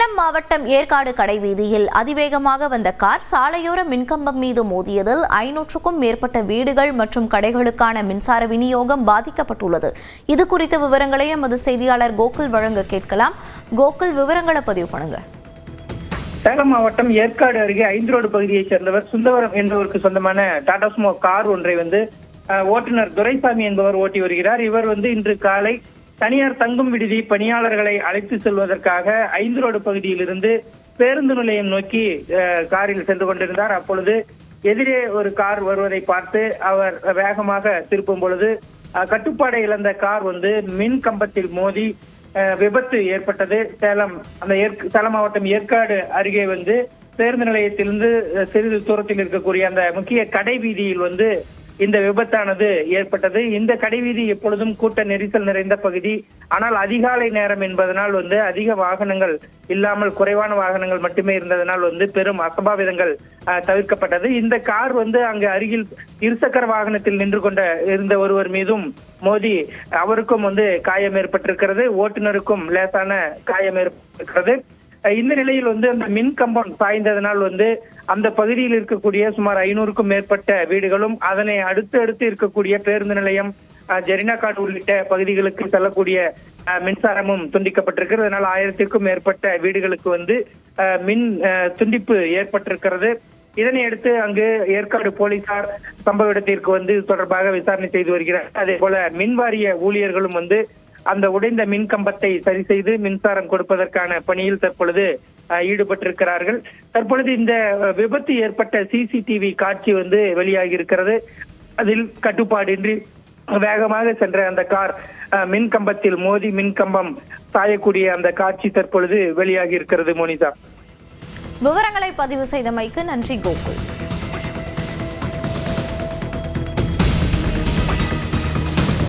சேலம் மாவட்டம் ஏற்காடு கடைவீதியில் அதிவேகமாக வந்த கார் சாலையோர மின்கம்பம் மீது மோதியதில் 500க்கும் மேற்பட்ட வீடுகள் மற்றும் கடைகளுக்கான மின்சார விநியோகம் பாதிக்கப்பட்டுள்ளது. இது குறித்த விவரங்களை நமது செய்தியாளர் கோகுல் வழங்க கேட்கலாம். கோகுல், விவரங்களை பதிவு பண்ணுங்க. சேலம் மாவட்டம் ஏற்காடு அருகே 5 ரோடு பகுதியைச் சேர்ந்தவர் சுந்தவரம் என்பவருக்கு சொந்தமான டாடா சுமோ கார் ஒன்றை ஓட்டுநர் துரைசாமி என்பவர் ஓட்டி வருகிறார். இவர் இன்று காலை தனியார் தங்கும் விடுதி பணியாளர்களை அழைத்து செல்வதற்காக 5 ரோடு பகுதியிலிருந்து பேருந்து நிலையம் நோக்கி காரில் சென்று கொண்டிருந்தார். அப்பொழுது எதிரே ஒரு கார் வருவதை பார்த்து அவர் வேகமாக திருப்பும் பொழுது கட்டுப்பாடை இழந்த கார் மின் கம்பத்தில் மோதி விபத்து ஏற்பட்டது. சேலம் மாவட்டம் ஏற்காடு அருகே பேருந்து நிலையத்திலிருந்து சிறிது தூரத்தில் இருக்கக்கூடிய அந்த முக்கிய கடை வீதியில் இந்த விபத்தானது ஏற்பட்டது. இந்த கடைவீதி எப்பொழுதும் கூட்ட நெரிசல் நிறைந்த பகுதி. ஆனால் அதிகாலை நேரம் என்பதனால் அதிக வாகனங்கள் இல்லாமல் குறைவான வாகனங்கள் மட்டுமே இருந்ததனால் பெரும் அசம்பாவிதங்கள் தவிர்க்கப்பட்டது. இந்த கார் அங்கு அருகில் இருசக்கர வாகனத்தில் நின்று கொண்ட இருந்த ஒருவர் மீதும் மோதி அவருக்கும் காயம் ஏற்பட்டிருக்கிறது. ஓட்டுநருக்கும் லேசான காயம் ஏற்பட்டிருக்கிறது. இந்த நிலையில் அந்த மின் கம்பம் சாய்ந்ததனால் அந்த பகுதியில் இருக்கக்கூடிய சுமார் 500க்கும் மேற்பட்ட வீடுகளும் அதனை அடுத்து இருக்கக்கூடிய பேருந்து நிலையம், ஜெரினாகாடு உள்ளிட்ட பகுதிகளுக்கு செல்லக்கூடிய மின்சாரமும் துண்டிக்கப்பட்டிருக்கிறது. அதனால் 1000க்கும் மேற்பட்ட வீடுகளுக்கு மின் துண்டிப்பு ஏற்பட்டிருக்கிறது. இதனை அடுத்து அங்கு ஏற்காடு போலீசார் சம்பவ இடத்திற்கு தொடர்பாக விசாரணை செய்து வருகிறார். அதே போல மின்வாரிய ஊழியர்களும் அந்த உடைந்த மின் கம்பத்தை சரி செய்து மின்சாரம் கொடுப்பதற்கான பணியில் தற்பொழுது ஈடுபட்டிருக்கிறார்கள். தற்பொழுது இந்த விபத்து ஏற்பட்ட சிசிடிவி காட்சி வெளியாகி இருக்கிறது. அதில் கட்டுப்பாடின்றி வேகமாக சென்ற அந்த கார் மின் கம்பத்தில் மோதி மின் கம்பம் சாயக்கூடிய அந்த காட்சி தற்பொழுது வெளியாகி இருக்கிறது. மோனிதா, விவரங்களை பதிவு செய்தமைக்கு நன்றி கோகுல்.